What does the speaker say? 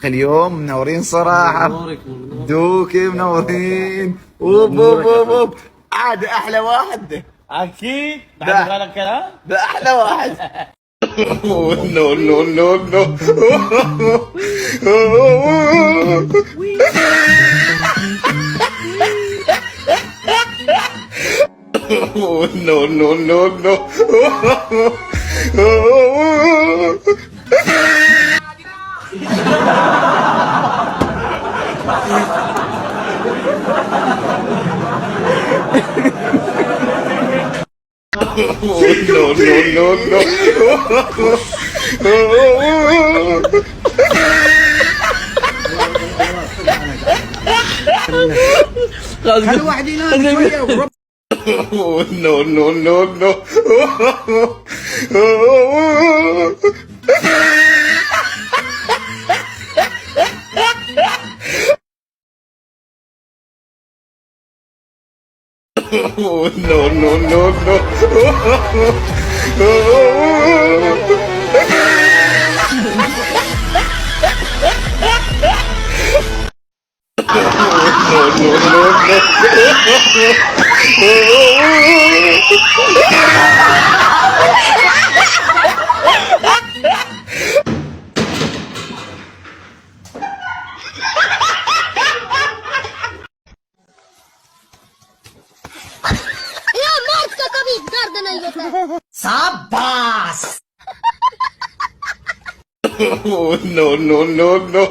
اليوم منورين صراحة. دوكي منورين. اوب اوب اوب اوب. عاد احلى واحد. اكيد بعد ده. هذا الكلام. ده احلى واحد. نو نو نو نو. نو نو نو نو. No, no, no, no. خلوا واحد ينام شويه ورب. No, no, no, no. No, no, no, no. Sabas. No, no, no, no.